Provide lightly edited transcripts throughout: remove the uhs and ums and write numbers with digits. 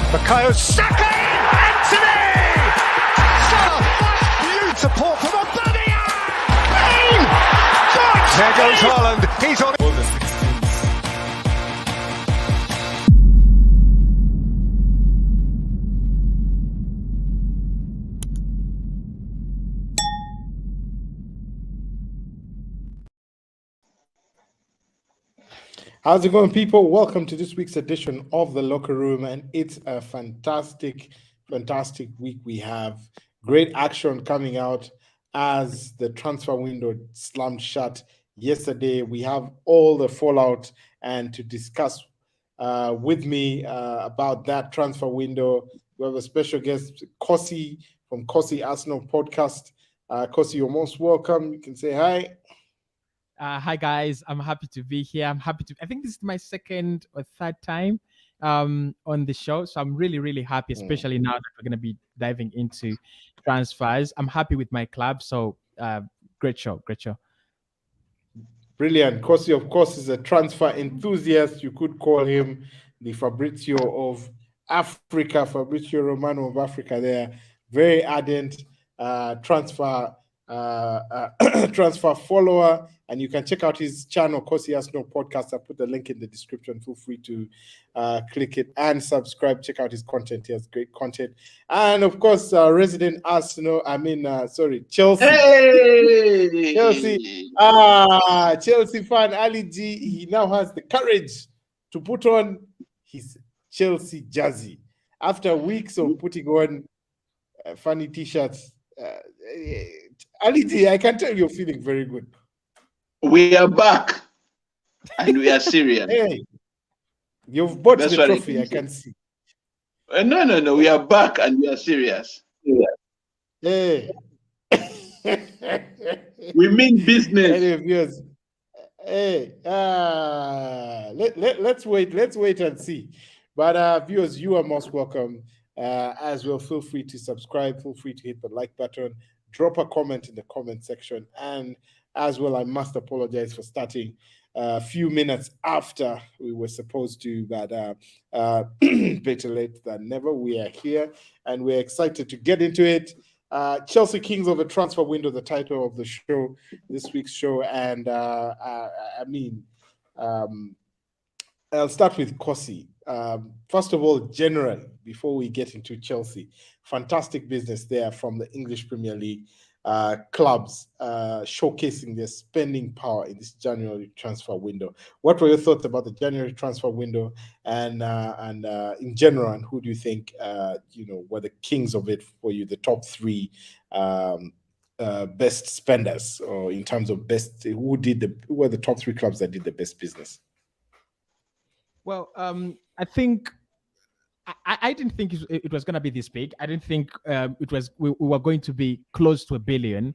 Bukayo Saka! Anthony! Salah, that's beautiful from Aubameyang! Bang! There goes Haaland. He's on. How's it going, people? Welcome to this week's edition of The Locker Room, and it's a fantastic week we have. Great action coming out as the transfer window slammed shut yesterday. We have all the fallout, and to discuss with me about that transfer window, we have a special guest, Kosi from Kosi Arsenal Podcast. Kosi, you're most welcome. You can say hi. Hi guys, I'm happy to be here. I think this is my second or third time on the show. So I'm really happy, especially now that we're going to be diving into transfers. I'm happy with my club. So great show. Brilliant. Kosi, of course, is a transfer enthusiast. You could call him the Fabrizio of Africa, Fabrizio Romano of Africa there. Very ardent transfer follower, and you can check out his channel, Kosi Arsenal Podcast. I put the link in the description. Feel free to click it and subscribe. Check out his content. He has great content. And of course, resident Arsenal, Chelsea. Hey! Chelsea fan Ali G. He now has the courage to put on his Chelsea jersey after weeks of putting on funny t-shirts. Ali G, I can tell you're feeling very good. We are back, and we are serious. Hey, you've bought the trophy, I can see. No. We are back, and we are serious. Hey. We mean business. Anyway, viewers, hey, let's wait and see. But viewers, you are most welcome as well. Feel free to subscribe. Feel free to hit the like button. Drop a comment in the comment section. And as well, I must apologize for starting a few minutes after we were supposed to, but better late than never. We are here, and we're excited to get into it. Chelsea Kings of the Transfer Window, the title of the show, this week's show. And I'll start with Kosi. First of all, generally, before we get into Chelsea, fantastic business there from the English Premier League clubs showcasing their spending power in this January transfer window. What were your thoughts about the January transfer window and in general, and who do you think were the kings of it for you, the top three best spenders, or in terms of best, who were the top three clubs that did the best business? Well, I think I didn't think it was going to be this big. I didn't think we were going to be close to a billion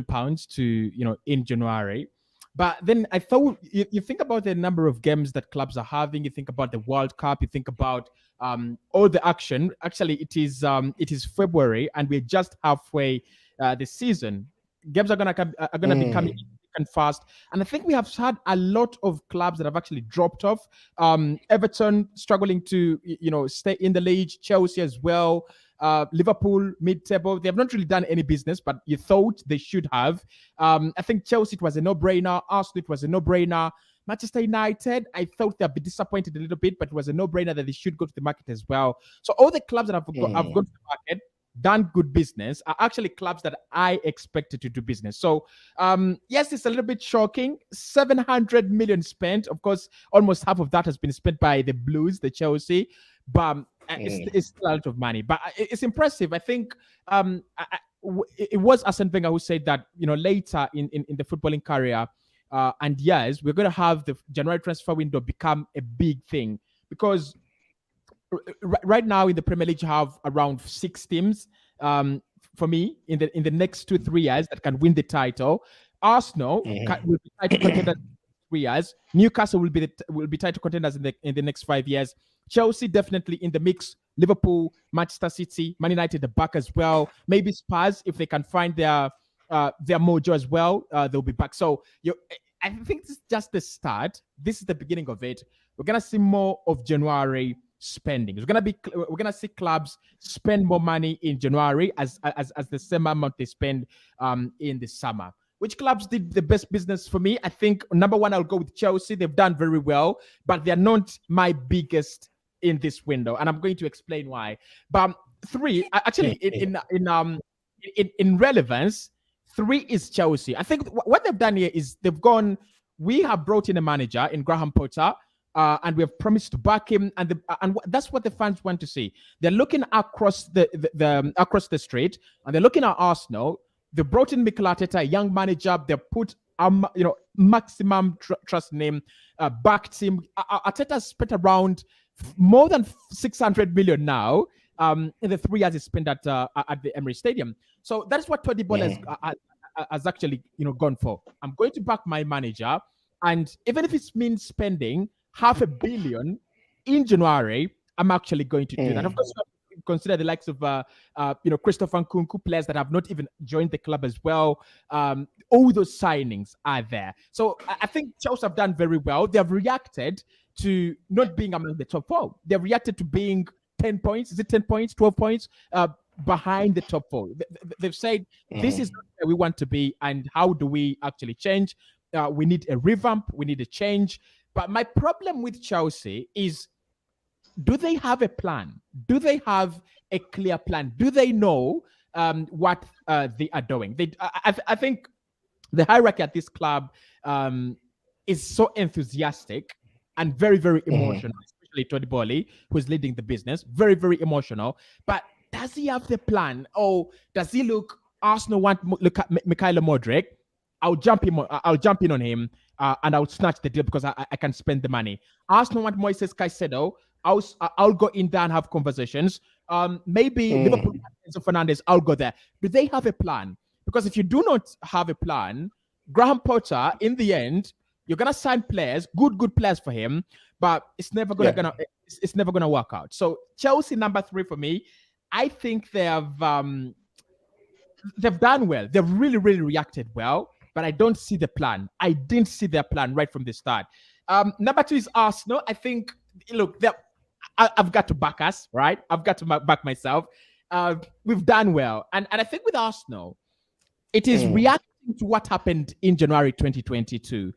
pounds to in January. But then I thought you think about the number of games that clubs are having. You think about the World Cup. You think about all the action. Actually, it is February, and we're just halfway the season. Games are gonna be coming and fast, and I think we have had a lot of clubs that have actually dropped off. Everton struggling to stay in the league, Chelsea as well, Liverpool mid-table. They have not really done any business, but you thought they should have. I think Chelsea, it was a no-brainer. Arsenal, it was a no-brainer. Manchester United, I thought they'd be disappointed a little bit, but it was a no-brainer that they should go to the market as well. So all the clubs that have gone to the market, done good business, are actually clubs that I expected to do business. So, yes, it's a little bit shocking. 700 million spent. Of course, almost half of that has been spent by the Blues, the Chelsea, but it's still a lot of money. But it's impressive. I think it was Arsene Wenger who said that, later in the footballing career, and yes, we're going to have the January transfer window become a big thing, because right now in the Premier League, you have around 6 teams. For me, in the next 2-3 years, that can win the title. Arsenal will be title contenders in 3 years. Newcastle will be title contenders in the next 5 years. Chelsea definitely in the mix. Liverpool, Manchester City, Man United the back as well. Maybe Spurs, if they can find their mojo as well, they'll be back. So I think this is just the start. This is the beginning of it. We're gonna see more of January spending. We're gonna see clubs spend more money in January as the same amount they spend in the summer. Which clubs did the best business for me? I think number one, I'll go with Chelsea. They've done very well, but they're not my biggest in this window, and I'm going to explain why. But three, actually, in relevance, three is Chelsea. I think what they've done here is they've gone. We have brought in a manager in Graham Potter, and we have promised to back him, and that's what the fans want to see. They're looking across the street, and they're looking at Arsenal. They brought in Mikel Arteta, a young manager. They put maximum trust in him, backed him. Arteta spent around more than 600 million now in the 3 years he spent at the Emirates Stadium. So that's what Toddy Ball has actually gone for. I'm going to back my manager, and even if it means spending $500 million in January, I'm actually going to do that. Of course, consider the likes of Christopher Nkunku, players that have not even joined the club as well. All those signings are there. So I think Chelsea have done very well. They have reacted to not being among the top 4. They've reacted to being 10 points. Is it 10 points, 12 points behind the top 4? They've said, this is not where we want to be, and how do we actually change? We need a revamp. We need a change. But my problem with Chelsea is, do they have a plan? Do they have a clear plan? Do they know what they are doing? I think the hierarchy at this club is so enthusiastic and very, very emotional, especially Tony Bolly, who is leading the business. Very, very emotional. But does he have the plan? Or does he look at Mikhailo Modric? I'll jump in on him and I'll snatch the deal because I can spend the money. Arsenal want Moises Caicedo. I'll go in there and have conversations. Maybe Liverpool and Enzo Fernandez, I'll go there. Do they have a plan? Because if you do not have a plan, Graham Potter, in the end, you're gonna sign players, good players for him, but it's never gonna work out. So Chelsea number 3 for me. I think they've done well. They've really, really reacted well, but I don't see the plan. I didn't see their plan right from the start. Number 2 is Arsenal. I think, look, I've got to back us, right? I've got to back myself. We've done well. And I think with Arsenal, it is reacting to what happened in January 2022.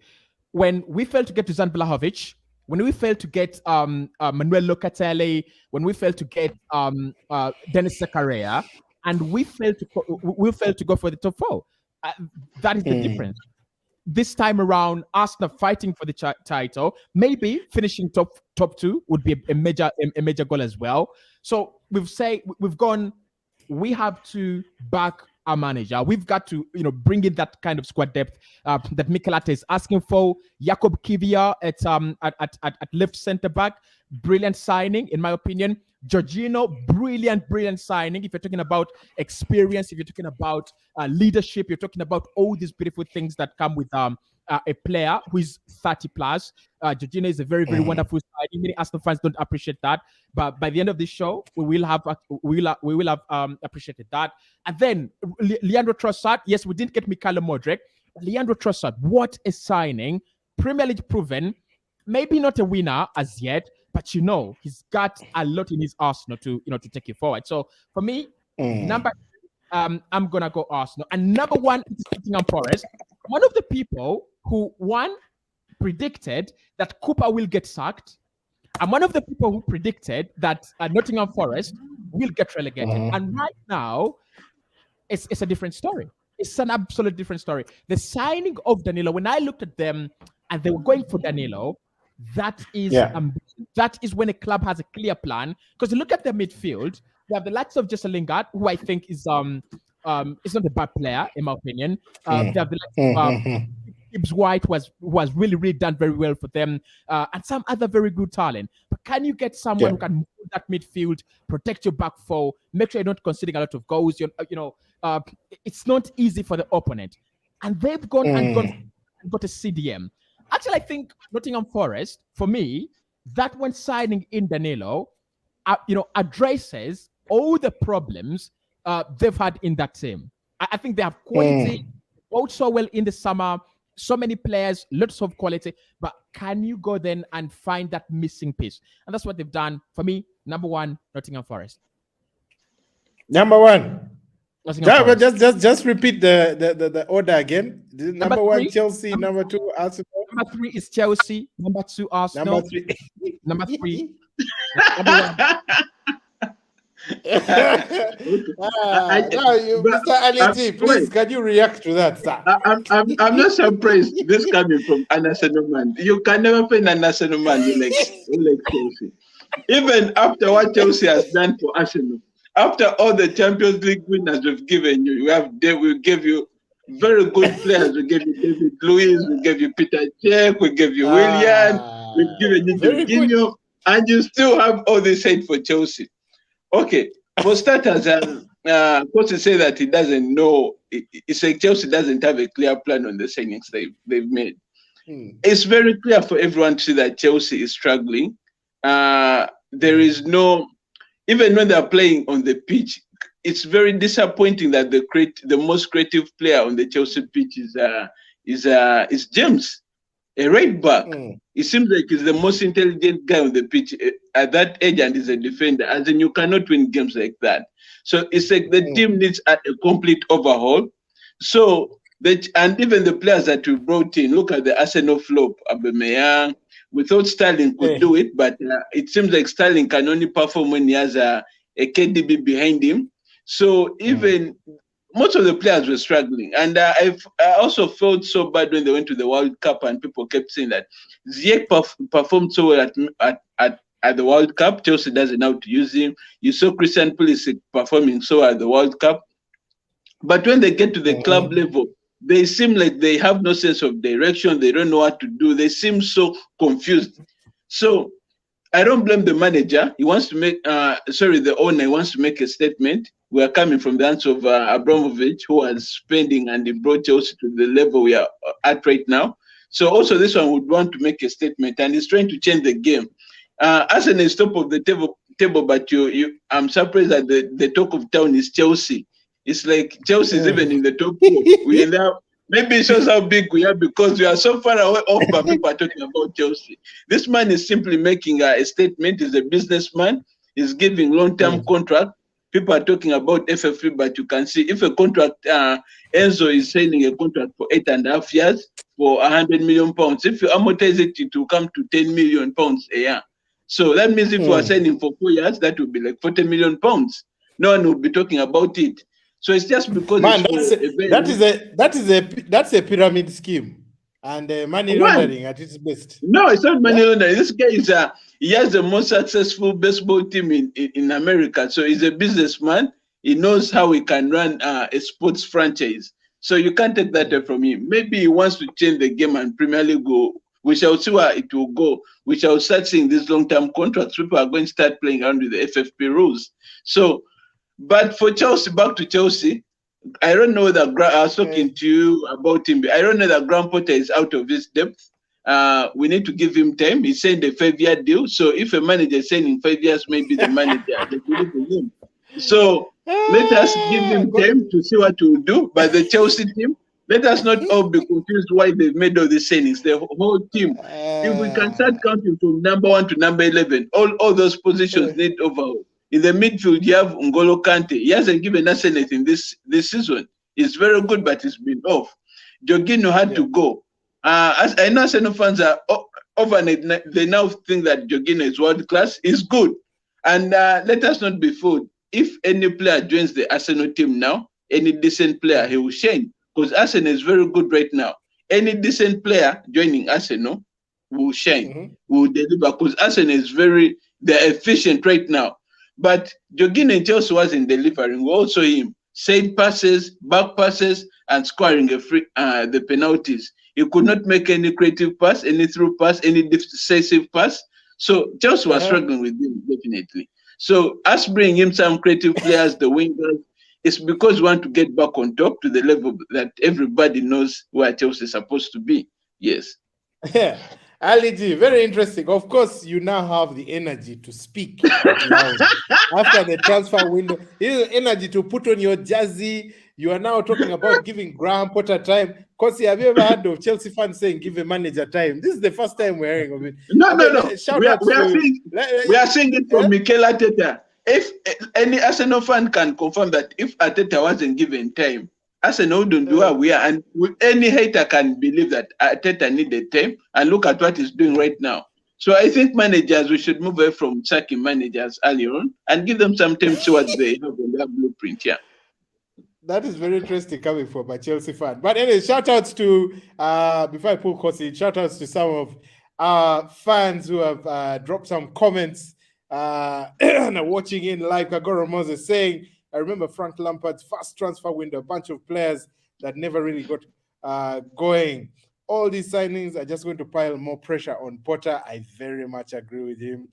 When we failed to get to Zan Vlahovic, when we failed to get Manuel Locatelli, when we failed to get Dennis Zakaria, and we failed to go for the top 4. That is the difference. This time around, Arsenal fighting for the title, maybe finishing top 2 would be a major goal as well. So we've gone. We have to back our manager. We've got to bring in that kind of squad depth that Mikel Arteta is asking for. Jakob Kivior at left centre back, brilliant signing in my opinion. Jorginho, brilliant signing. If you're talking about experience, if you're talking about leadership, you're talking about all these beautiful things that come with a player who is 30 plus. Jorginho is a very, very wonderful signing. Many Arsenal fans don't appreciate that, but by the end of this show, we will have appreciated that. And then Leandro Trossard. Yes, we didn't get Mikhailo Modric, but Leandro Trossard, what a signing! Premier League proven, maybe not a winner as yet, but he's got a lot in his arsenal to take it forward. So for me, number I'm gonna go Arsenal, and number 1 is Nottingham Forest. One of the people who predicted that Cooper will get sacked. I'm one of the people who predicted that Nottingham Forest will get relegated. And right now, it's a different story. It's an absolute different story. The signing of Danilo, when I looked at them and they were going for Danilo, that is when a club has a clear plan. Because you look at their midfield, they have the likes of Jesse Lingard, who I think is not a bad player in my opinion. They have the likes of Gibbs White, who has really, really done very well for them, and some other very good talent. But can you get someone who can move that midfield, protect your back four, make sure you're not conceding a lot of goals? It's not easy for the opponent, and they've gone and got a CDM. Actually, I think Nottingham Forest, for me, that when signing in Danilo, addresses all the problems they've had in that team. I think they have quality, also well in the summer. So many players, lots of quality, but can you go then and find that missing piece? And that's what they've done. For me, number one, Nottingham Forest. Number one. Nottingham Forest. Just repeat the order again. Number one, three, Chelsea. Number two, Arsenal. Number 3 is Chelsea. Number 2, Arsenal. Number 3. Number 3. Number 1. Mr. Ali, please, can you react to that, sir? I'm not surprised this coming from an Arsenal man. You can never find an Arsenal man who like Chelsea. Even after what Chelsea has done for Arsenal, after all the Champions League winners we've given you, we gave you very good players. We gave you David Luiz, we gave you Peter Cech, we gave you Willian, we've given you Jorginho, and you still have all this hate for Chelsea. Okay, for starters, Coach say that he doesn't know. It's like Chelsea doesn't have a clear plan on the signings they've made. It's very clear for everyone to see that Chelsea is struggling. There is no, even when they're playing on the pitch, it's very disappointing that the most creative player on the Chelsea pitch is James, a right back. It seems like he's the most intelligent guy on the pitch at that age, and he's a defender. As in, you cannot win games like that. So it's like the team needs a complete overhaul. So and even the players that we brought in, look at the Arsenal flop, Aubameyang. We thought Sterling could do it, but it seems like Sterling can only perform when he has a KDB behind him. So even most of the players were struggling. And I also felt so bad when they went to the World Cup and people kept saying that Ziyech performed so well at the World Cup. Chelsea doesn't know how to use him. You saw Christian Pulisic performing so well at the World Cup. But when they get to the club level, they seem like they have no sense of direction. They don't know what to do. They seem so confused. So I don't blame the manager. He wants to make, the owner wants to make a statement. We are coming from the hands of Abramovich, who was spending and he brought Chelsea to the level we are at right now. So also this one would want to make a statement, and he's trying to change the game. Arsenal is top of the table, but I'm surprised that the talk of town is Chelsea. It's like Chelsea is even in the top 4. Maybe it shows how big we are because we are so far away off, but people are talking about Chelsea. This man is simply making a statement. He's a businessman. He's giving long-term contract. People are talking about FFP, but you can see if a contract, Enzo is signing a contract for 8.5 years for £100 million. If you amortize it, it will come to £10 million a year. So that means if you are signing for 4 years, that would be like £40 million. No one will be talking about it. So it's just because that's a pyramid scheme and money laundering at its best. No, it's not money laundering. This guy he has the most successful baseball team in America. So he's a businessman. He knows how he can run a sports franchise. So you can't take that away from him. Maybe he wants to change the game and Premier League go. We shall see where it will go. We shall start seeing these long-term contracts. People are going to start playing around with the FFP rules. So. But for Chelsea, back to Chelsea, I don't know that I was talking to you about him. I don't know that Graham Potter is out of his depth. We need to give him time. He signed a 5-year deal. So if a manager is signing 5 years, maybe the manager, they believe in him. So let us give him time to see what he will do. But the Chelsea team, let us not all be confused why they've made all these signings. The whole team, if we can start counting from number 1 to number 11, all those positions need overhaul. In the midfield, you have N'Golo Kante. He hasn't given us anything this season. He's very good, but he's been off. Jorginho had to go. As I know Arsenal fans are overnight, they now think that Jorginho is world class. He's good. And let us not be fooled. If any player joins the Arsenal team now, any decent player, he will shine. Because Arsenal is very good right now. Any decent player joining Arsenal will shine, will deliver. Because Arsenal is they're efficient right now. But Jorginho and Chelsea wasn't delivering. Also him, side passes, back passes, and scoring the penalties. He could not make any creative pass, any through pass, any decisive pass. So Chelsea was struggling with him, definitely. So us bringing him some creative players, the wingers, it's because we want to get back on top to the level that everybody knows where Chelsea is supposed to be. Yes. Yeah. Ali G, very interesting. Of course, you now have the energy to speak loud after the transfer window. You have the energy to put on your jersey, You are now talking about giving Graham Potter time. Kosi, have you ever heard of Chelsea fans saying give a manager time? This is the first time we're hearing of it. No. Shout out We are seeing it from Mikel Arteta. If any Arsenal fan can confirm that if Arteta wasn't given time, Arsenal wouldn't be where we are. And any hater can believe that Arteta needed time. And look at what he's doing right now. So I think managers, we should move away from sacking managers early on and give them some time to see what they have in their blueprint. Yeah. That is very interesting coming from a Chelsea fan. But anyway, shout outs to, before I pull Kosi, shout outs to some of our fans who have dropped some comments and are watching in live. Kagoro Moses saying, I remember Frank Lampard's first transfer window, a bunch of players that never really got going. All these signings are just going to pile more pressure on Potter. I very much agree with him.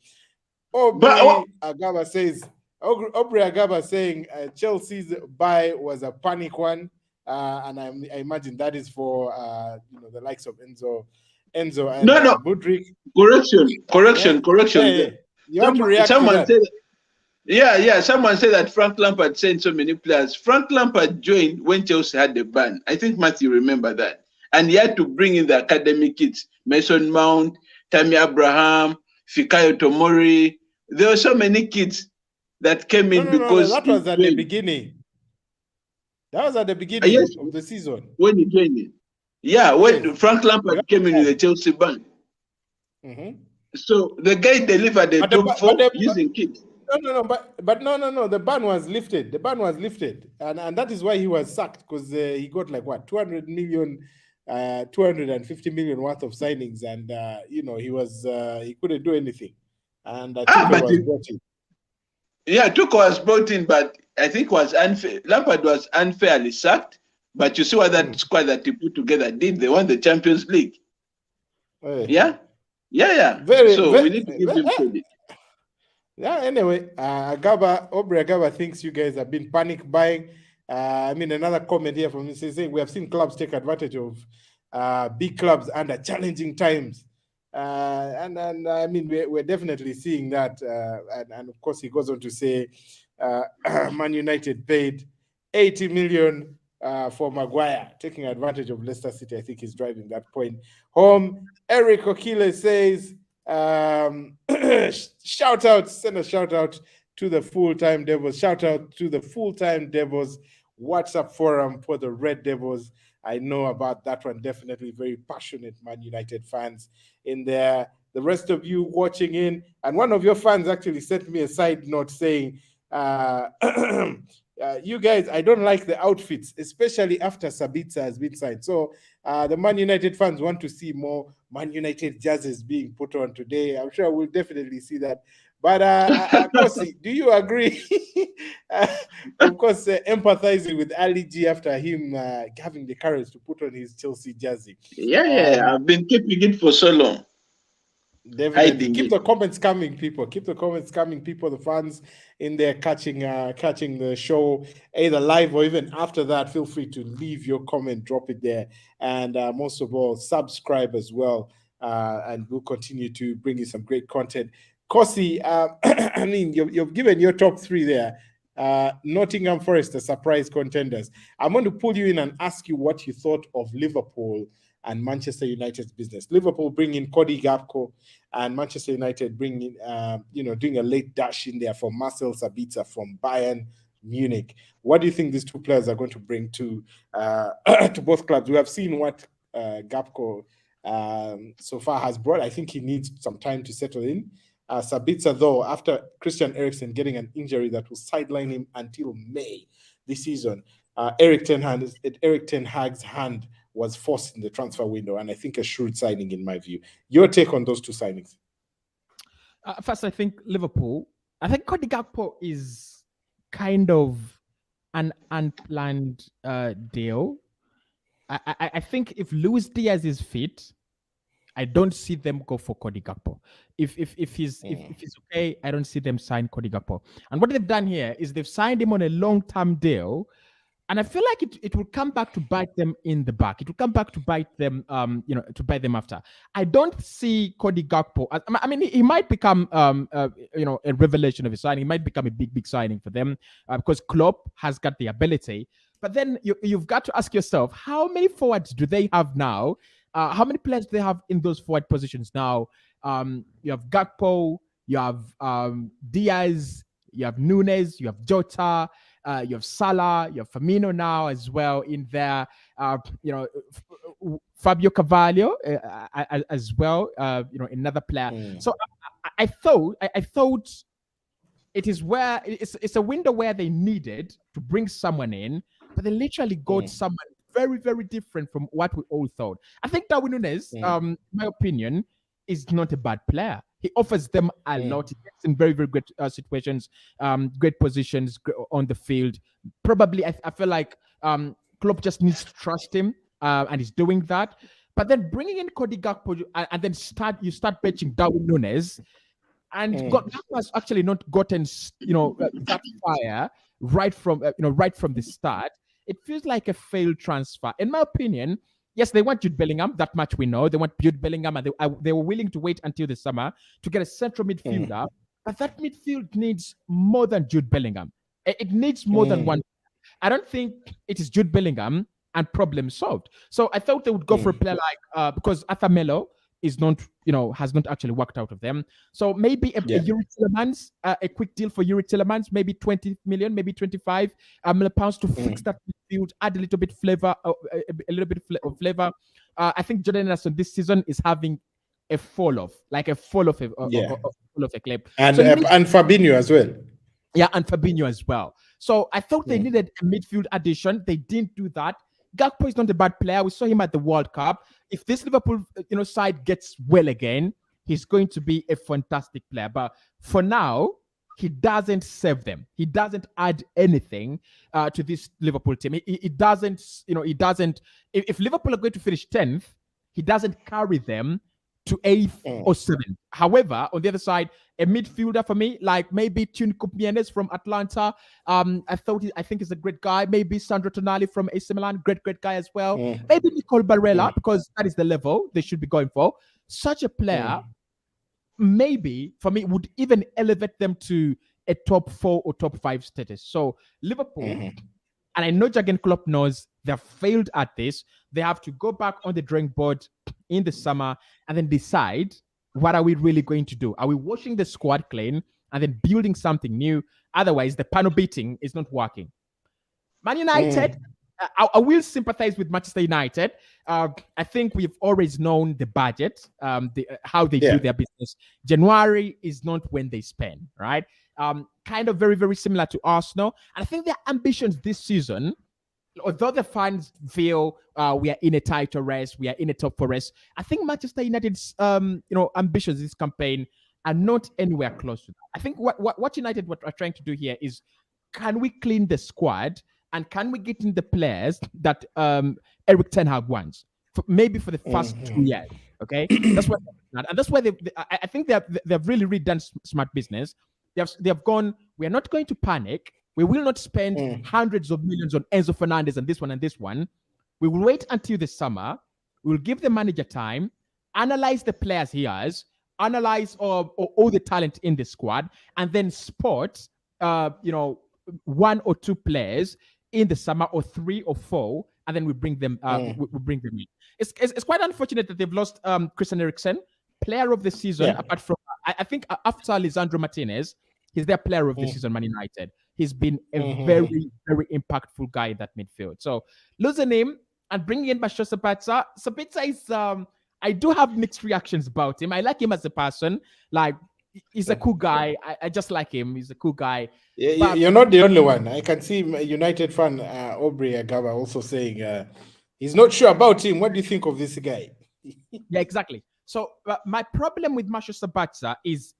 Agaba says, Aubrey Agaba saying Chelsea's buy was a panic one, and I imagine that is for the likes of Enzo and Mudryk. Correction. You have to react to that. Someone said that Frank Lampard sent so many players. Frank Lampard joined when Chelsea had the ban. I think Matthew remember that. And he had to bring in the academy kids, Mason Mount, Tammy Abraham, Fikayo Tomori. There were so many kids that came in because that was at the beginning. That was at the beginning of the season. When he joined it. Yeah, when Frank Lampard came in with the Chelsea ban. Mm-hmm. So the guy delivered the top four using kids. No. The ban was lifted. And that is why he was sacked, because he got like what 250 million worth of signings, and he couldn't do anything. And Tuchel was brought in. Yeah, Tuchel was brought in, but I think was unfair. Lampard was unfairly sacked. But you see what that squad that he put together did. They won the Champions League. Hey. Yeah. We need to give him credit. Yeah, anyway, Aubrey Agaba thinks you guys have been panic buying. Another comment here from him saying we have seen clubs take advantage of big clubs under challenging times. We're definitely seeing that. And of course, he goes on to say Man United paid 80 million for Maguire, taking advantage of Leicester City. I think he's driving that point home. Eric Okile says, send a shout out to the full-time Devils. Shout out to the full-time Devils WhatsApp forum for the Red Devils. I know about that one. Definitely very passionate Man United fans in there. The rest of you watching in, and one of your fans actually sent me a side note saying, you guys, I don't like the outfits, especially after Sabitzer has been signed. So the Man United fans want to see more Man United jerseys being put on today. I'm sure we'll definitely see that. But Kosi, do you agree? Of course, empathizing with Ali G after him having the courage to put on his Chelsea jersey. Yeah, I've been keeping it for so long. Definitely. Keep the comments coming, people. The fans in there catching the show either live or even after that. Feel free to leave your comment, drop it there, and most of all, subscribe as well. And we'll continue to bring you some great content. Kosi, you've given your top three there. Nottingham Forest, the surprise contenders. I'm going to pull you in and ask you what you thought of Liverpool and Manchester United's business. Liverpool bringing Cody Gakpo, and Manchester United bringing, doing a late dash in there for Marcel Sabitzer from Bayern Munich. What do you think these two players are going to bring to both clubs? We have seen what Gakpo so far has brought. I think he needs some time to settle in. Sabitzer, though, after Christian Eriksen getting an injury that will sideline him until May this season, Eric Ten Hag's hand was forced in the transfer window, and I think a shrewd signing in my view. Your take on those two signings? First, I think Liverpool. I think Cody Gakpo is kind of an unplanned deal. I think if Luis Diaz is fit, I don't see them go for Cody Gakpo. If he's okay, I don't see them sign Cody Gakpo. And what they've done here is they've signed him on a long-term deal, and I feel like it will come back to bite them in the back. It will come back to bite them, to bite them after. I don't see Cody Gakpo. I mean, he might become, a revelation of a signing. He might become a big signing for them because Klopp has got the ability. But then you've got to ask yourself, how many forwards do they have now? How many players do they have in those forward positions now? You have Gakpo, you have Diaz, you have Nunes, you have Jota, you have Salah, you have Firmino now as well in there. Fabio Carvalho as well. Another player. So I thought it is where it's a window where they needed to bring someone in, but they literally got someone very, very different from what we all thought. I think Darwin Nunes, in my opinion, is not a bad player. He offers them a lot. He gets in very, very good situations, great positions on the field. Probably, I feel like Klopp just needs to trust him, and he's doing that. But then bringing in Cody Gakpo and then you start benching Darwin Nunes, and Gakpo has actually not gotten that fire right from the start. It feels like a failed transfer, in my opinion. Yes, they want Jude Bellingham. That much we know. They want Jude Bellingham, and they were willing to wait until the summer to get a central midfielder. But that midfield needs more than Jude Bellingham. It needs more than one. I don't think it is Jude Bellingham and problem solved. So I thought they would go for a player like because Arthur Melo is not, has not actually worked out of them. So maybe a Yuri Tillemans, a quick deal for Yuri Tillemans, maybe 20 million, maybe 25 million pounds to fix that midfield, add a little bit flavor, of flavor. I think Jordan Henderson this season is having a fall off a clip. And so and Fabinho as well. Yeah, and Fabinho as well. So I thought they needed a midfield addition. They didn't do that. Gakpo is not a bad player. We saw him at the World Cup. If this Liverpool side gets well again, he's going to be a fantastic player. But for now, he doesn't save them. He doesn't add anything to this Liverpool team. He doesn't, he doesn't. If Liverpool are going to finish 10th, he doesn't carry them to 8th or 7th. However, on the other side, a midfielder for me, like maybe Tune Mendes from Atlanta. I think he's a great guy. Maybe Sandro Tonali from AC Milan, great guy as well. Maybe Nicole Barella, because that is the level they should be going for. Such a player, maybe for me, would even elevate them to a top 4 or top 5 status. So Liverpool, and I know Jurgen Klopp knows they've failed at this. They have to go back on the drawing board in the summer and then decide, what are we really going to do? Are we washing the squad clean and then building something new? Otherwise, the panel beating is not working. Man United, I will sympathize with Manchester United. I think we've always known the budget, how they do their business. January is not when they spend, right? Kind of very, very similar to Arsenal. And I think their ambitions this season, although the fans feel we are in a title race, we are in a top 4 race, I think Manchester United's ambitions this campaign are not anywhere close to that. I think what United are trying to do here is, can we clean the squad and can we get in the players that Eric Ten Hag wants, maybe for the first 2 years? Okay, that's what, and that's why I think they've really done smart business. They have gone, we are not going to panic. We will not spend hundreds of millions on Enzo Fernandez and this one and this one. We will wait until the summer. We'll give the manager time, analyze the players he has, analyze all the talent in the squad, and then spot, 1 or 2 players in the summer, or 3 or 4, and then we bring them. We bring them in. It's quite unfortunate that they've lost Christian Eriksen, player of the season. Apart from, I think after Lisandro Martinez, he's their player of the season, Man United. He's been a very, very impactful guy in that midfield. So losing him and bringing in Masho Sabitzer. Sabitzer is, I do have mixed reactions about him. I like him as a person. Like, he's a cool guy. I just like him. He's a cool guy. Yeah, you're not the only one. I can see United fan Aubrey Agaba also saying he's not sure about him. What do you think of this guy? Yeah, exactly. So my problem with Masho Sabitzer is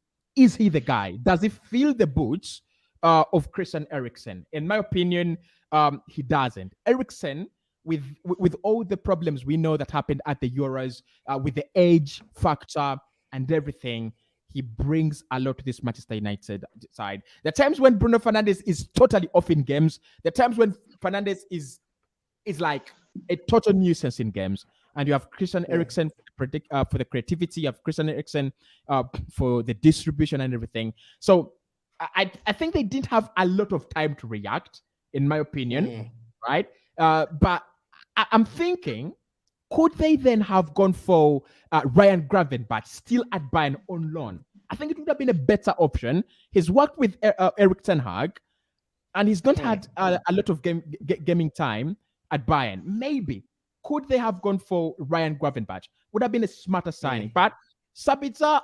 he the guy? Does he feel the boots of Christian Eriksen? In my opinion, he doesn't. Eriksen, with all the problems we know that happened at the Euros, with the age factor and everything, he brings a lot to this Manchester United side. There are times when Bruno Fernandes is totally off in games. There are times when Fernandes is like a total nuisance in games. And you have Christian Eriksen for the creativity, you have Christian Eriksen for the distribution and everything. So I think they didn't have a lot of time to react, in my opinion. right? But I'm thinking, could they then have gone for Ryan Gravenberch still at Bayern on loan? I think it would have been a better option. He's worked with Eric Ten Hag, and he's not had a lot of gaming time at Bayern. Maybe could they have gone for Ryan Gravenberch? Would have been a smarter signing. But Sabitzer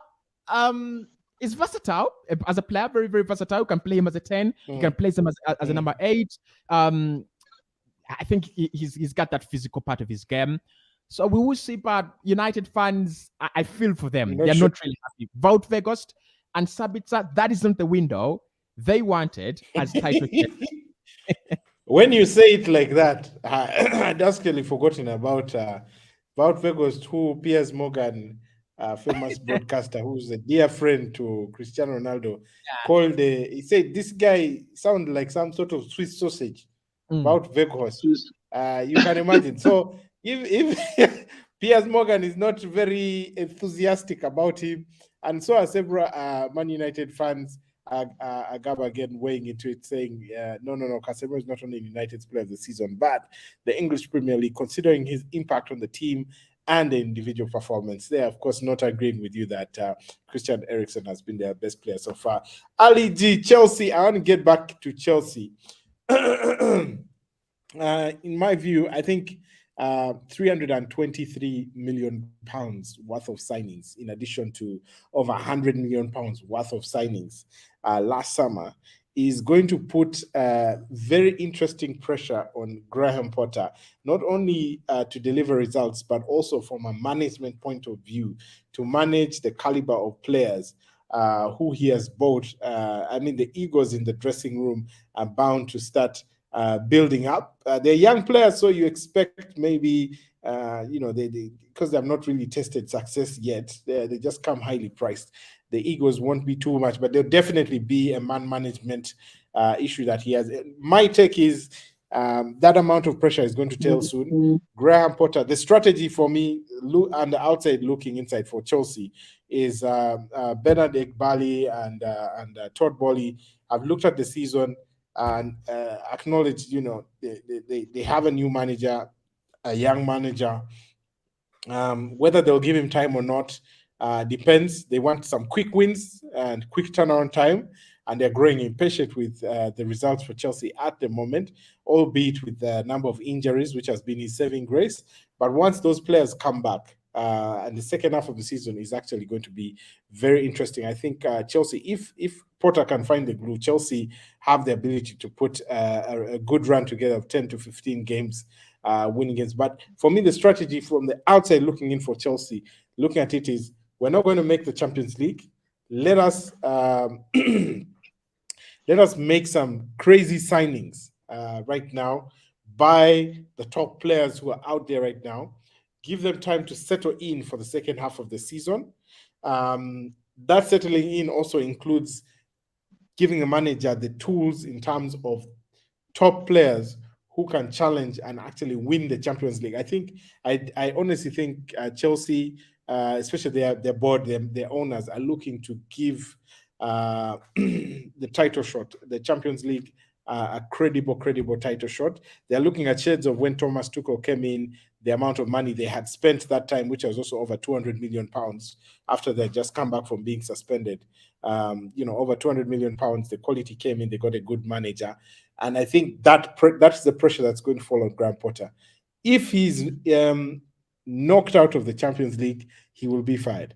is versatile as a player, very, very versatile. You can play him as a 10, you can play him as a number 8. I think he's got that physical part of his game. So we will see, but United fans, I feel for them. They're not really happy. Wout Weghorst and Sabitzer, that isn't the window they wanted as title. When you say it like that, I'd actually forgotten about Wout Weghorst, who Piers Morgan, famous broadcaster, who's a dear friend to Cristiano Ronaldo, called. He said this guy sounded like some sort of Swiss sausage. Wout Weghorst. You can imagine. So if Piers Morgan is not very enthusiastic about him, and so are several Man United fans, Agaba again weighing into it, saying, no, Casemiro is not only United's player of the season, but the English Premier League, considering his impact on the team and the individual performance. They're, of course, not agreeing with you that Christian Eriksen has been their best player so far. Ali G, Chelsea. I want to get back to Chelsea. In my view, I think 323 million pounds worth of signings, in addition to over 100 million pounds worth of signings last summer, is going to put very interesting pressure on Graham Potter, not only to deliver results, but also from a management point of view, to manage the caliber of players who he has bought. I mean, the egos in the dressing room are bound to start building up. They're young players, so you expect maybe, they because they have not really tested success yet, they just come highly priced. The egos won't be too much, but there'll definitely be a man management issue that he has. My take is that amount of pressure is going to tell soon. Graham Potter, the strategy for me, on the outside looking inside for Chelsea, is Bernard Egbali and Todd Boehly. I've looked at the season and acknowledged, they have a new manager, a young manager. Whether they'll give him time or not depends. They want some quick wins and quick turnaround time, and they're growing impatient with the results for Chelsea at the moment, albeit with the number of injuries, which has been his saving grace. But once those players come back, and the second half of the season is actually going to be very interesting. I think Chelsea, if Potter can find the glue, Chelsea have the ability to put a good run together of 10 to 15 games winning games. But for me, the strategy from the outside looking in for Chelsea, looking at it, is we're not going to make the Champions League. Let us let us make some crazy signings right now, buy the top players who are out there right now, give them time to settle in for the second half of the season. That settling in also includes giving a manager the tools in terms of top players who can challenge and actually win the Champions League. I honestly think Chelsea, especially their board, their owners, are looking to give the title shot, the Champions League, a credible title shot. They're looking at shades of when Thomas Tuchel came in, the amount of money they had spent that time, which was also over 200 million pounds after they just come back from being suspended. Over 200 million pounds, the quality came in, they got a good manager. And I think that's the pressure that's going to fall on Graham Potter. If he's knocked out of the Champions League, he will be fired.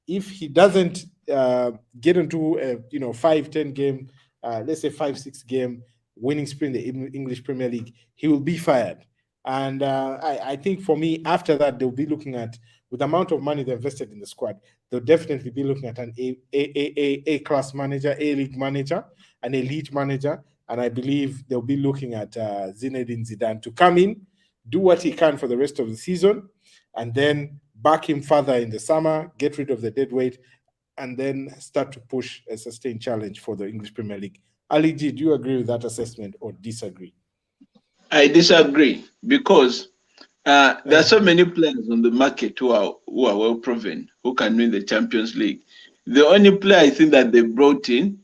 If he doesn't get into a 5-10 game, let's say 5-6 game winning spree in the English Premier League, he will be fired. And I think for me, after that, they'll be looking at, with the amount of money they invested in the squad, they'll definitely be looking at an A-class manager, A-league manager, an elite manager. And I believe they'll be looking at Zinedine Zidane to come in, do what he can for the rest of the season, and then back him further in the summer, get rid of the dead weight, and then start to push a sustained challenge for the English Premier League. Ali G, do you agree with that assessment or disagree? I disagree, because there are so many players on the market who are well proven, who can win the Champions League. The only player I think that they brought in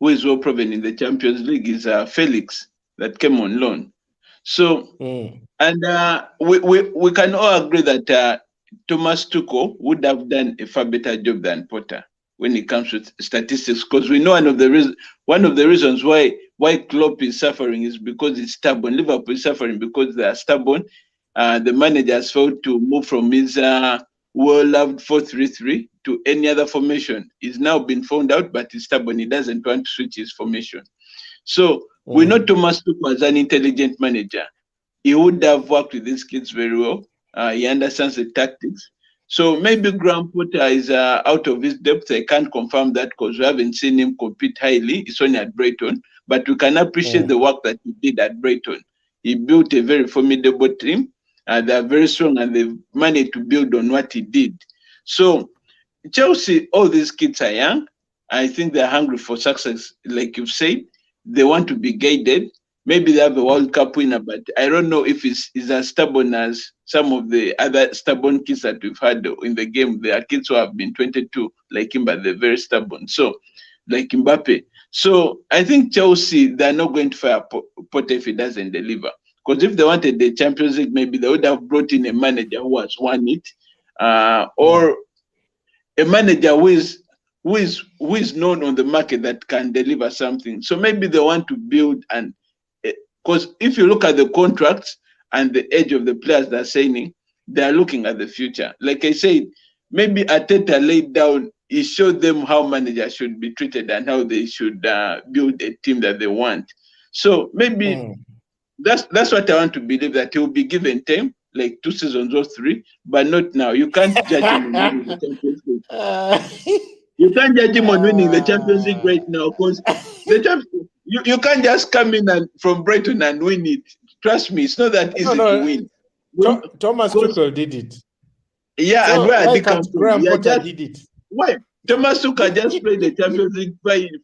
who is well proven in the Champions League is Felix, that came on loan. So, and we can all agree that Thomas Tuchel would have done a far better job than Potter when it comes to statistics, because we know one of the reasons why Klopp is suffering is because it's stubborn. Liverpool is suffering because they are stubborn. The manager has failed to move from his well-loved 4-3-3 to any other formation. He's now been found out, but he's stubborn. He doesn't want to switch his formation. So we know Thomas Tuchel as an intelligent manager. He would have worked with these kids very well. He understands the tactics. So maybe Graham Potter is out of his depth. I can't confirm that because we haven't seen him compete highly. It's only at Brighton. But we can appreciate the work that he did at Brighton. He built a very formidable team. They are very strong and they've managed to build on what he did. So Chelsea, all these kids are young. I think they're hungry for success, like you've said. They want to be guided. Maybe they have a World Cup winner, but I don't know if he's as stubborn as some of the other stubborn kids that we've had in the game. There are kids who have been 22 like him, but they're very stubborn. So, like Mbappe. So, I think Chelsea, they're not going to fire Potter if he doesn't deliver. Because if they wanted the Champions League, maybe they would have brought in a manager who has won it, or a manager who is known on the market that can deliver something. So maybe they want to build, and because if you look at the contracts and the age of the players they're signing, they are looking at the future. Like I said, maybe Arteta laid down, he showed them how managers should be treated and how they should build a team that they want. So maybe that's what I want to believe, that he will be given time, like 2 seasons or 3, but not now. You can't judge him on winning the Champions League. You can't judge him on winning the Champions League right now, because you can't just come in and from Brighton and win it. Trust me, it's not that easy to win. Thomas Tuchel did it. Yeah, so and where I think Graham Potter did it. Why? Thomas Tuchel just played the Champions League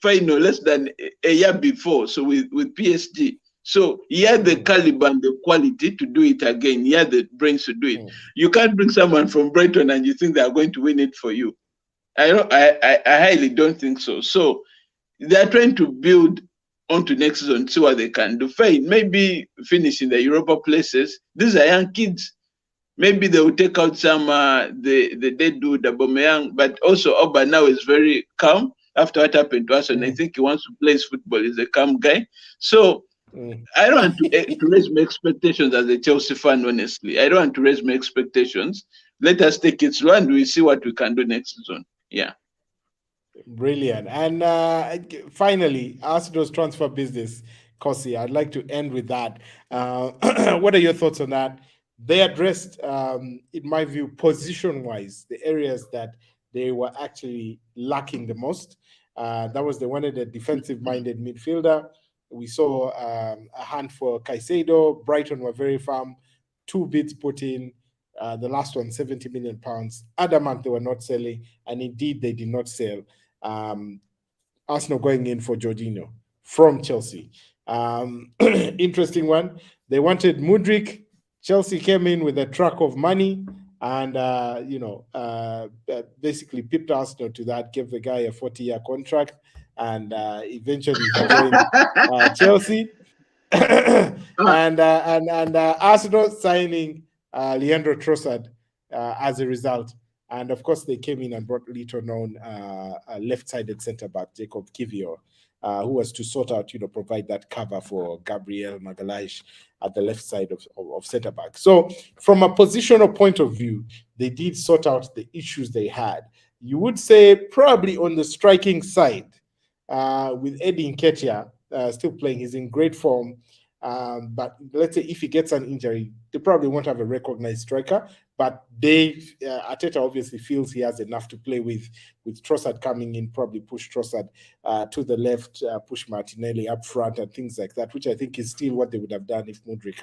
final less than a year before, so with PSG. So he had the caliber and the quality to do it again. He had the brains to do it. You can't bring someone from Brighton and you think they are going to win it for you. I highly don't think so. So they are trying to build onto next season, see what they can do. Fine, maybe finish in the Europa places. These are young kids. Maybe they will take out some the dead dude Aubameyang, but also Oba now is very calm after what happened to us, and I think he wants to play his football. He's a calm guy. So I don't want to raise my expectations as a Chelsea fan, honestly. I don't want to raise my expectations. Let us take it slow and we see what we can do next season. Yeah. Brilliant. And finally, Arsenal's transfer business, Kosi, I'd like to end with that. What are your thoughts on that? They addressed, in my view, position-wise, the areas that they were actually lacking the most. That was, they wanted a defensive-minded midfielder. We saw a hand for Caicedo. Brighton were very firm. 2 bids put in. The last one, £70 million. Adamant they were not selling, and indeed they did not sell. Arsenal going in for Jorginho from Chelsea. Interesting one. They wanted Mudryk. Chelsea came in with a truck of money and, basically pipped Arsenal to that, gave the guy a 40-year contract, and eventually he joined Chelsea. and Arsenal signing Leandro Trossard as a result. And of course, they came in and brought little-known left-sided centre-back, Jacob Kivior, who was to sort out, provide that cover for Gabriel Magalhaes at the left side of centre-back. So from a positional point of view, they did sort out the issues they had. You would say probably on the striking side, with Eddie Nketiah still playing, he's in great form. But let's say if he gets an injury, they probably won't have a recognized striker. But Arteta obviously feels he has enough to play with Trossard coming in, probably push Trossard to the left, push Martinelli up front and things like that, which I think is still what they would have done if Mudryk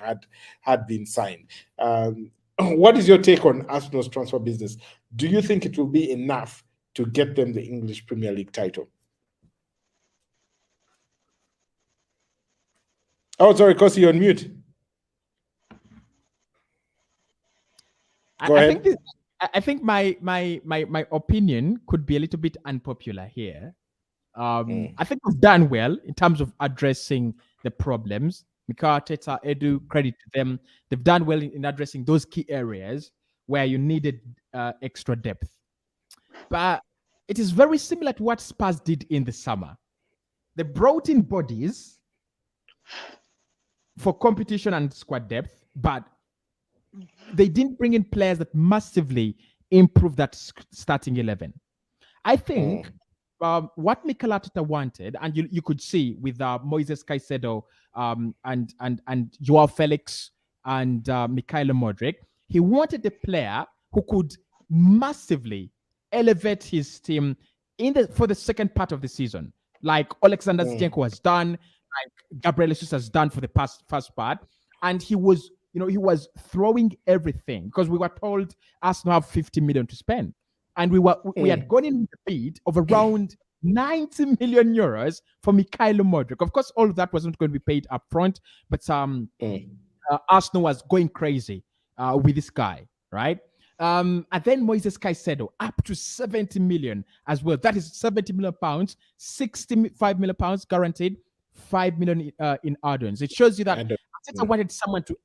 had been signed. What is your take on Arsenal's transfer business? Do you think it will be enough to get them the English Premier League title? Oh, sorry, Kosi, you're on mute. Go ahead. I think my opinion could be a little bit unpopular here. I think we've done well in terms of addressing the problems. Mikel Arteta, Edu, credit to them. They've done well in addressing those key areas where you needed extra depth. But it is very similar to what Spurs did in the summer. They brought in bodies for competition and squad depth, but they didn't bring in players that massively improve that starting 11. I think what Mikel Arteta wanted, and you could see with Moises Caicedo and Joao Felix and Mikhailo Modric, he wanted a player who could massively elevate his team for the second part of the season, like Alexander Zinchenko has done, like Gabriel Jesus has done for the first part, and he was throwing everything because we were told Arsenal have 50 million to spend, and we had gone in the bid of around 90 million euros for Mikhailo Modric. Of course, all of that wasn't going to be paid up front, but Arsenal was going crazy with this guy, right? And then Moises Caicedo up to 70 million as well. That is 70 million pounds, 65 million pounds guaranteed, 5 million in add-ons. It shows you that Arteta wanted someone to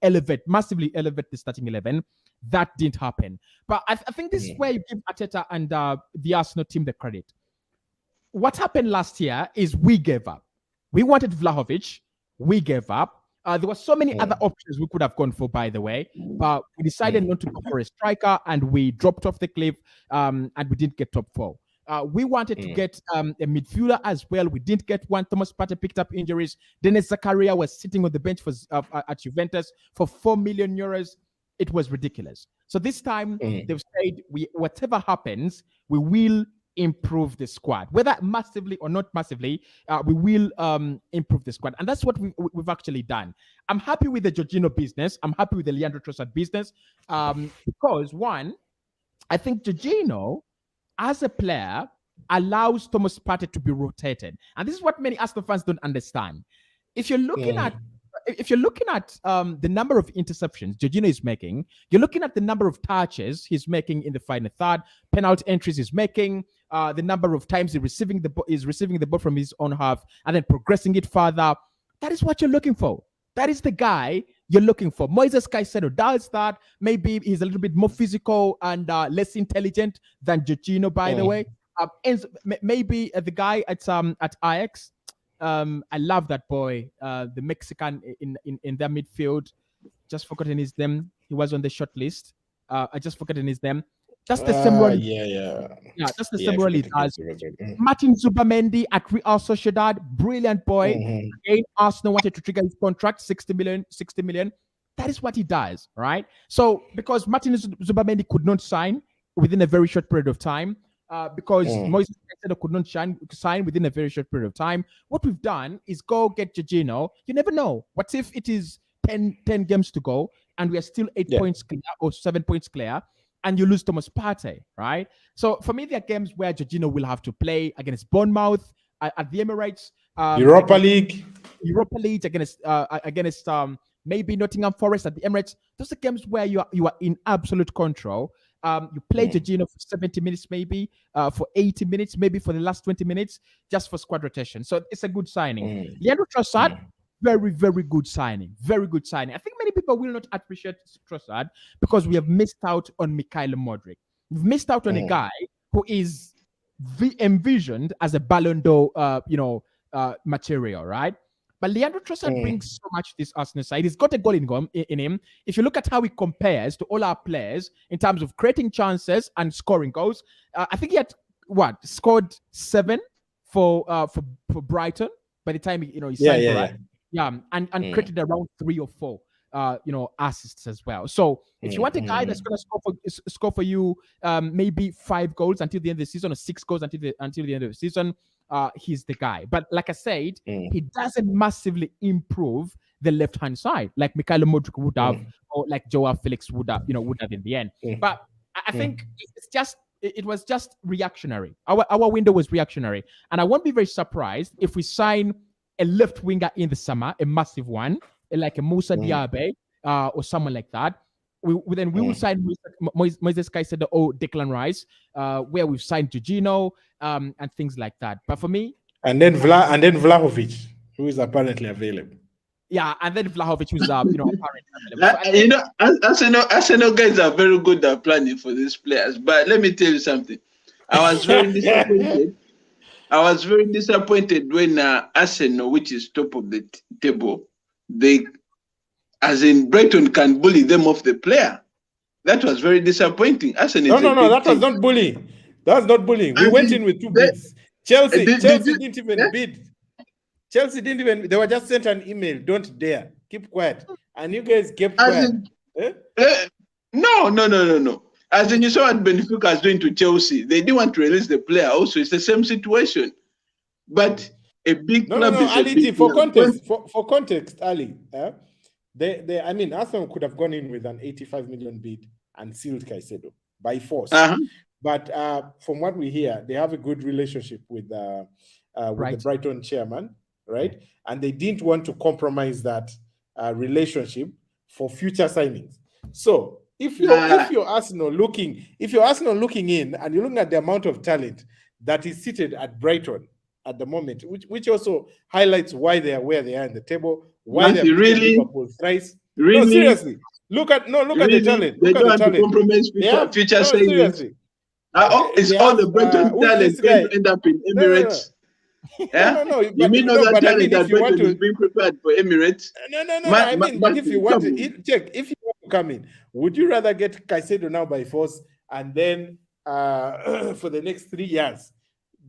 massively elevate the starting 11. That didn't happen. But I think this is where you give Arteta and the Arsenal team the credit. What happened last year is we gave up. We wanted Vlahovic. We gave up. There were so many other options we could have gone for, by the way, but we decided not to go for a striker, and we dropped off the cliff, and we didn't get top 4. We wanted to get a midfielder as well. We didn't get one. Thomas Partey picked up injuries. Dennis Zakaria was sitting on the bench at Juventus for 4 million euros. It was ridiculous. So this time they've said, whatever happens, we will improve the squad, whether massively or not massively. We will improve the squad, and that's what we've actually done. I'm happy with the Jorginho business. I'm happy with the Leandro Trossard business because one, I think Jorginho as a player allows Thomas Partey to be rotated, and this is what many Arsenal fans don't understand. If you're looking at the number of interceptions Jorginho is making, you're looking at the number of touches he's making in the final third, penalty entries he's making, the number of times he's receiving the ball from his own half and then progressing it further. That is what you're looking for. That is the guy you're looking for. Moises Caicedo does that. Maybe he's a little bit more physical and less intelligent than Jorginho, by the way. Maybe the guy at Ajax. I love that boy, the Mexican in their midfield. Just forgotten his name. He was on the short list. I just forgotten his name. That's the same role. That's the same role he does. Martin Zubamendi at Real Sociedad, brilliant boy. Again, Arsenal wanted to trigger his contract, 60 million. That is what he does, right? So because Martin Zubamendi could not sign within a very short period of time, because Moises Caicedo could not sign within a very short period of time, what we've done is go get Jorginho. You never know. What if it is 10 games to go and we are still 8 points clear or 7 points clear, and you lose Thomas Partey, right? So for me, there are games where Jorginho will have to play against Bournemouth at the Emirates, Europa League against maybe Nottingham Forest at the Emirates. Those are games where you are in absolute control. You play Jorginho for 70 minutes, maybe for 80 minutes, maybe for the last 20 minutes, just for squad rotation. So it's a good signing. Leandro Trossard, very, very good signing. Very good signing. I think many people will not appreciate Trossard because we have missed out on Mikhailo Modric. We've missed out on a guy who is envisioned as a Ballon d'Or, material, right? But Leandro Trossard brings so much to this Arsenal side. He's got a goal in him. If you look at how he compares to all our players in terms of creating chances and scoring goals, I think he had scored 7 for Brighton by the time he signed for that. And created around 3 or 4 assists as well. So if you want a guy that's going to score for you maybe 5 goals until the end of the season or 6 goals until the end of the season, he's the guy. But like I said, he doesn't massively improve the left-hand side like Mikhailo Modric would have, or like Joao Felix would have in the end. But I think it was just reactionary. Our window was reactionary, and I won't be very surprised if we sign a left winger in the summer, a massive one, like a Moussa Diaby or someone like that. We will sign Moises Caicedo or Declan Rice, where we've signed Jorginho and things like that. But for me, and then Vlahovic, who is apparently available. Yeah, and then Vlahovic was apparently You know, Arsenal guys are very good at planning for these players. But let me tell you something. I was very disappointed. I was very disappointed when Arsenal, which is top of the table, as in Brighton can bully them off the player. That was very disappointing. Arsenal No, that was not bullying. That was not bullying. We went in with two bids. Chelsea didn't even bid. Chelsea didn't even. They were just sent an email. Don't dare. Keep quiet. And you guys kept quiet. No. As in, you saw what Benfica is doing to Chelsea. They didn't want to release the player. Also, it's the same situation. But a big club is Ali, a big for club. context, for context, Ali, I mean, Arsenal could have gone in with an 85 million bid and sealed Caicedo by force. But from what we hear, they have a good relationship with the Brighton chairman, right? And they didn't want to compromise that relationship for future signings. So if you're Arsenal looking in and you're looking at the amount of talent that is seated at Brighton at the moment, which also highlights why they are where they are in the table, why they're really Liverpool thrice. Really? No, seriously. Look at the talent. They don't have to compromise future signings. It's all the Brighton talent going to end up in Emirates. No. You mean all that talent that Brighton is being prepared for Emirates? No. I mean, if you want to come in, would you rather get Caicedo now by force and then for the next 3 years,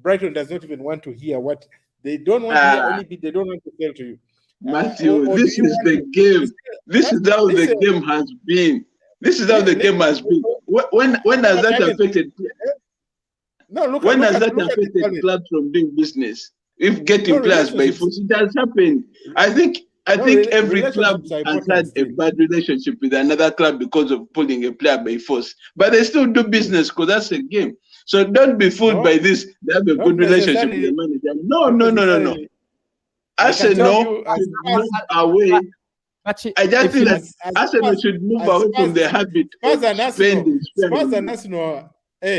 Brighton does not even want to hear what they don't want to hear, only bit they don't want to tell to you. Matthew, this is the game. This is how the game has been. This is how the game has been. When has that affected? When has that affected clubs from doing business? If getting players by force, it has happened. I think every club has had a bad relationship with another club because of pulling a player by force. But they still do business because that's a game. So don't be fooled by this. They have a good relationship with the manager. No. Arsenal should move away. I just feel that Arsenal should move away from the habit of spending.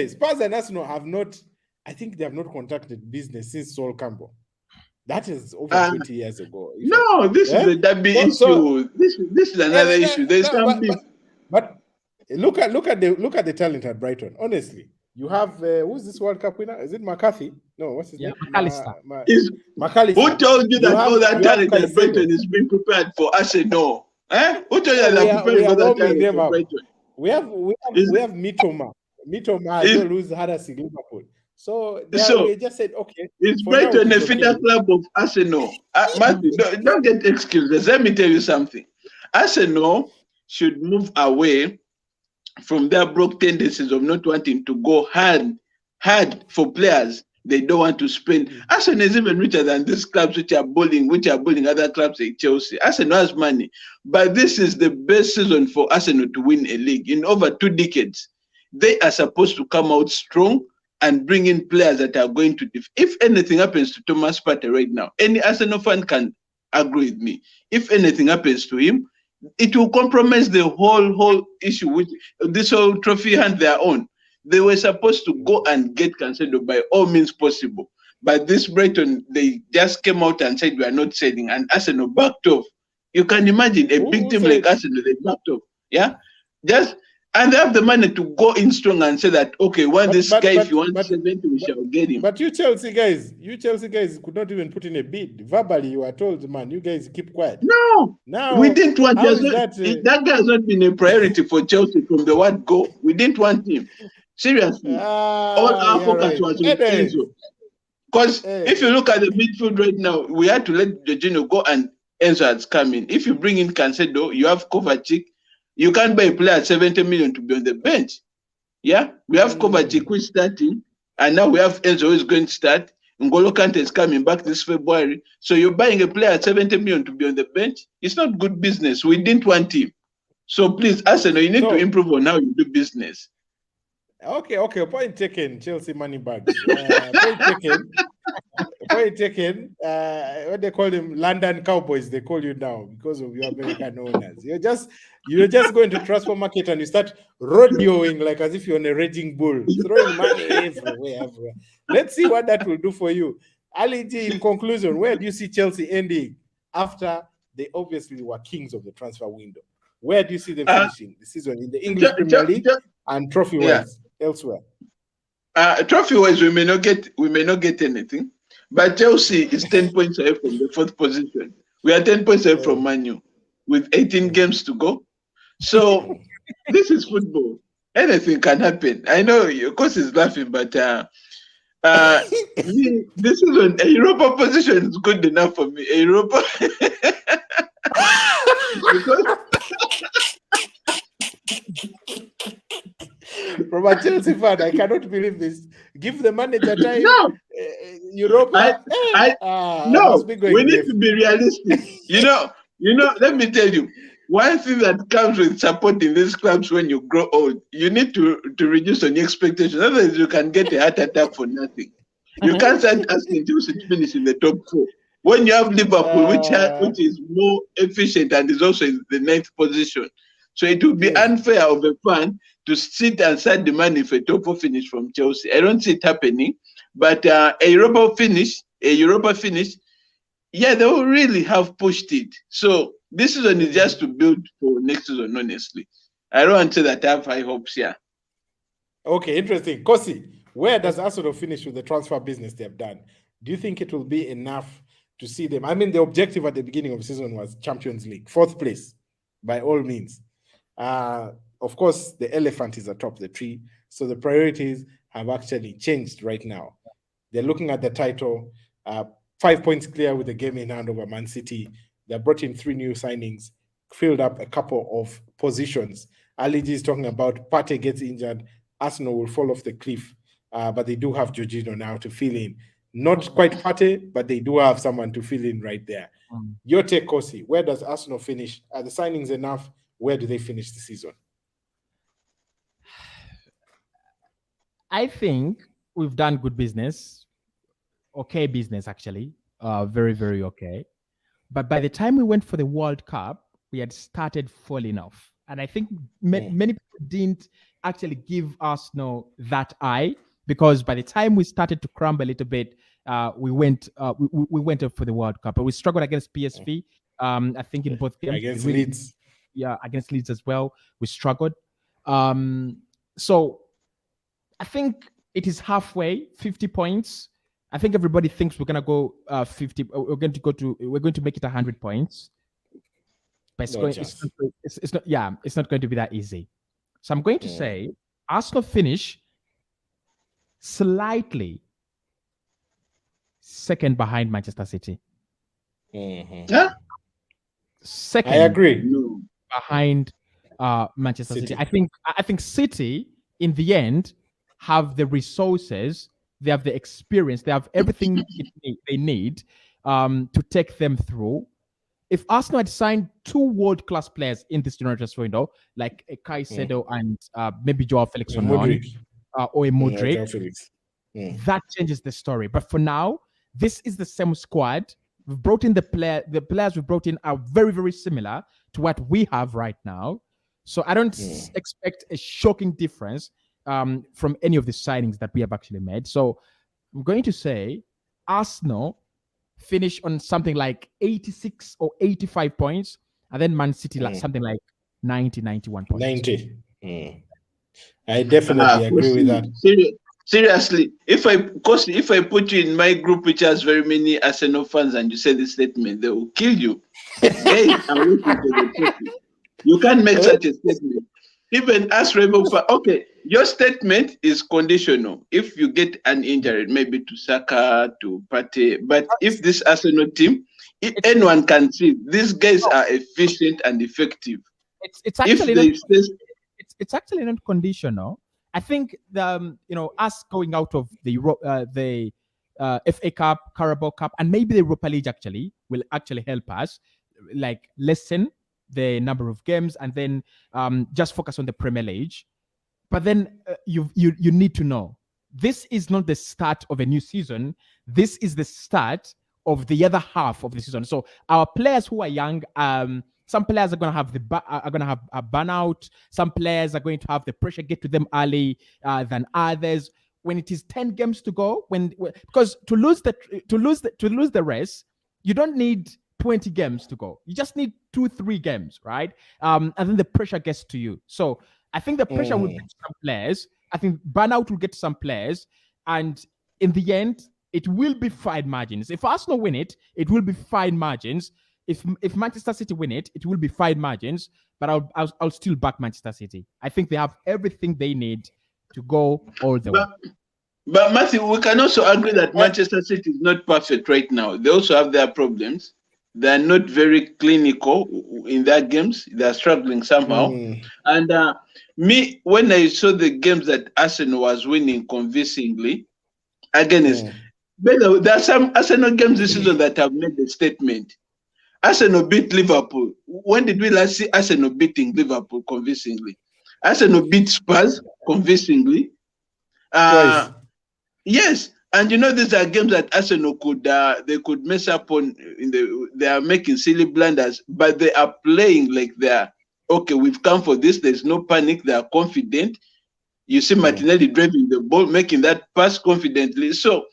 Spurs and Arsenal have not, I think they have not contacted business since Sol Campbell. That is over 20 years ago. No, this is a derby issue. This is another issue. There's something. But look at the talent at Brighton. Honestly, you have who's this World Cup winner? Is it McCarthy? No, what's his name? McAllister. McAllister. Who told you that all that talent at Brighton is being prepared for Arsenal? Who told you that they're preparing for that talent for Brighton? We have Mitoma. Mitoma who's harassing Liverpool. So we just said, okay. It's Brighton a feeder club of Arsenal. Matthew, don't get excuses. Let me tell you something. Arsenal should move away from their broke tendencies of not wanting to go hard for players they don't want to spend. Arsenal is even richer than these clubs which are bullying other clubs like Chelsea. Arsenal has money, but this is the best season for Arsenal to win a league in over 2 decades. They are supposed to come out strong and bring in players that are going to if anything happens to Thomas Partey right now, any Arsenal fan can agree with me. If anything happens to him, it will compromise the whole issue with this whole trophy hunt they are on. They were supposed to go and get Cancelo by all means possible. But this Brighton, they just came out and said we are not selling, and Arsenal backed off. You can imagine a big team like Arsenal, they backed off. Yeah? And they have the money to go in strong and say that, okay, if you want 70, we shall get him. But you Chelsea guys could not even put in a bid. Verbally, you are told, man, you guys keep quiet. No, we didn't want that guy has not been a priority for Chelsea from the word go. We didn't want him. Seriously. All our focus was on Enzo. Because if you look at the midfield right now, we had to let Jorginho go and Enzo has come in. If you bring in Cancelo, you have Kovacic. You can't buy a player at 70 million to be on the bench. Yeah? We have Kovacic who is starting, and now we have Enzo who is going to start. N'Golo Kante is coming back this February. So you're buying a player at 70 million to be on the bench? It's not good business. We didn't want him. So please, Arsenal, you need to improve on how you do business. Okay. Point taken, Chelsea money bags. Point taken. What they call them, London Cowboys. They call you now because of your American owners. You're just going to transfer market and you start rodeoing like as if you're on a raging bull, throwing money everywhere. Let's see what that will do for you. Ali G, in conclusion, where do you see Chelsea ending after they obviously were kings of the transfer window. Where do you see them finishing the season in the English Premier League and trophy-wise elsewhere? Trophy-wise, we may not get anything, but Chelsea is 10 points away from the 4th position. We are 10 points away from Man U with 18 games to go. So this is football. Anything can happen. I know your coach is laughing, but this season, a Europa position is good enough for me. A Europa because from a Chelsea fan, I cannot believe this. Give the manager time. No. Europa. No, we need to be realistic. You know, let me tell you, one thing that comes with supporting these clubs when you grow old, you need to reduce on your expectations. Otherwise, you can get a heart attack for nothing. You can't start asking Chelsea to finish in the top 4. When you have Liverpool, which is more efficient and is also in the 9th position. So it would be unfair of a fan to sit and start demanding for a top 4 finish from Chelsea. I don't see it happening. But a Europa finish, they will really have pushed it. So this season is just to build for next season, honestly. I don't want to say that I have high hopes here. Okay, interesting. Kosi, where does Arsenal finish with the transfer business they have done? Do you think it will be enough to see them? I mean, the objective at the beginning of the season was Champions League, 4th place, by all means. Of course, the elephant is atop the tree. So the priorities have actually changed right now. They're looking at the title, 5 points clear with the game in hand over Man City. They brought in 3 new signings, filled up a couple of positions. Ali G is talking about Partey gets injured, Arsenal will fall off the cliff, but they do have Jorginho now to fill in. Not quite Partey, but they do have someone to fill in right there. Your take, Kosi, where does Arsenal finish? Are the signings enough? Where do they finish the season? I think we've done good business. Okay business, actually. Very, very okay. But by the time we went for the World Cup, we had started falling off. And I think many people didn't actually give Arsenal that eye, because by the time we started to crumble a little bit, we went up for the World Cup. But we struggled against PSV. I think in both games. Against Leeds. Yeah, against Leeds as well. We struggled. So I think it is halfway, 50 points. I think everybody thinks we're gonna go 50. We're going to make it 100 points. But it's not going to be that easy. So I'm going to say Arsenal finish slightly second behind Manchester City. Yeah? Second, I agree. Behind Manchester City. I think City in the end have the resources, they have the experience, they have everything they need to take them through. If Arsenal had signed 2 world-class players in this January transfer window, like a Caicedo and maybe Joao Felix or a Modric, that changes the story. But for now, this is the same squad. We've brought in the players we've brought in are very, very similar to what we have right now. So I don't expect a shocking difference from any of the signings that we have actually made. So I'm going to say Arsenal finish on something like 86 or 85 points, and then Man City something like 90, 91 points. 90. I definitely agree with that. Seriously, if I put you in my group, which has very many Arsenal fans, and you say this statement, they will kill you. Hey, I'm waiting for the trophy. You can't make such a statement. Even as Rebel, okay, your statement is conditional. If you get an injury, maybe to Saka, to Partey, but if this Arsenal team, anyone can see these guys are efficient and effective. It's actually not conditional. I think us going out of the FA Cup, Carabao Cup, and maybe the Europa League actually will actually help us, like lessen the number of games and then just focus on the Premier League. But then you need to know this is not the start of a new season. This is the start of the other half of the season. So our players who are young, some players are going to have a burnout. Some players are going to have the pressure get to them early than others. When it is 10 games to go, because to lose the race, you don't need 20 games to go. You just need 2-3 games, right? And then the pressure gets to you. So I think the pressure will get to some players. I think burnout will get to some players. And in the end, it will be fine margins. If Arsenal win it, it will be fine margins. If Manchester City win it, it will be fine margins. But I'll still back Manchester City. I think they have everything they need to go all the way. But Matthew, we can also agree that Manchester City is not perfect right now. They also have their problems. They are not very clinical in their games. They are struggling somehow. And me, when I saw the games that Arsenal was winning convincingly, again, there are some Arsenal games this season that have made a statement. Arsenal beat Liverpool. When did we last see Arsenal beating Liverpool convincingly? Arsenal beat Spurs convincingly. Yes, and these are games that Arsenal could mess up on. They are making silly blunders, but they are playing like they're okay. We've come for this. There's no panic. They are confident. You see Martinelli driving the ball, making that pass confidently. So,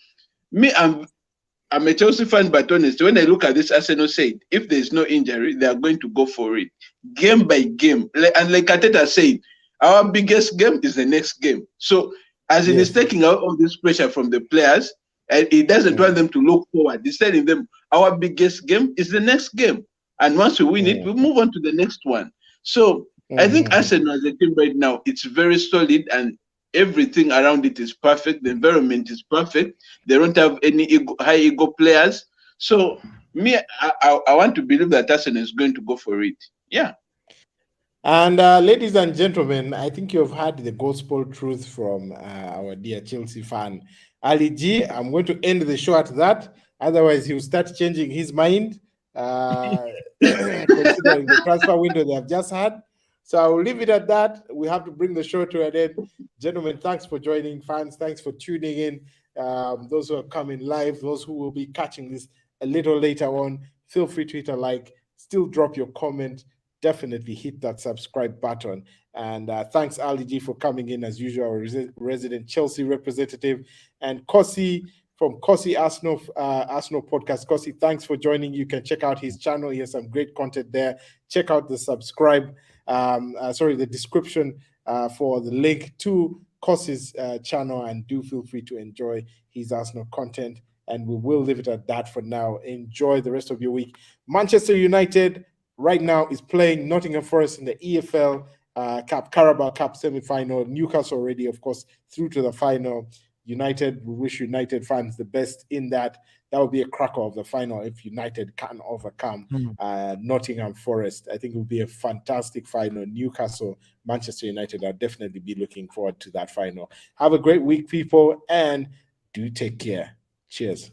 me, I'm a Chelsea fan, but honestly, when I look at this, Arsenal said, if there's no injury, they are going to go for it, game by game. And like Arteta said, our biggest game is the next game. So, as it is taking out all this pressure from the players, and he doesn't want them to look forward. He's telling them, our biggest game is the next game. And once we win it, we move on to the next one. So, I think Arsenal as a team right now, it's very solid and everything around it is perfect. The environment is perfect. They don't have any high ego players. So, me, I want to believe that Arsenal is going to go for it. Yeah. And ladies and gentlemen, I think you've heard the gospel truth from our dear Chelsea fan, Ali G. I'm going to end the show at that. Otherwise, he'll start changing his mind, considering the transfer window they have just had. So I will leave it at that. We have to bring the show to an end. Gentlemen, thanks for joining. Fans, thanks for tuning in. Those who are coming live, those who will be catching this a little later on, feel free to hit a like, still drop your comment. Definitely hit that subscribe button. And thanks, Ali G, for coming in as usual, our resident Chelsea representative. And Kosi from Kosi Arsenal Podcast. Kosi, thanks for joining. You can check out his channel. He has some great content there. Check out the the description for the link to Kosi's channel, and do feel free to enjoy his Arsenal content. And we will leave it at that for now. Enjoy the rest of your week. Manchester United right now is playing Nottingham Forest in the EFL Cup, Carabao Cup semi-final. Newcastle already, of course, through to the final. United, we wish United fans the best in that. That would be a cracker of the final if United can overcome Nottingham Forest. I think it would be a fantastic final. Newcastle, Manchester United, I'll definitely be looking forward to that final. Have a great week, people, and do take care. Cheers.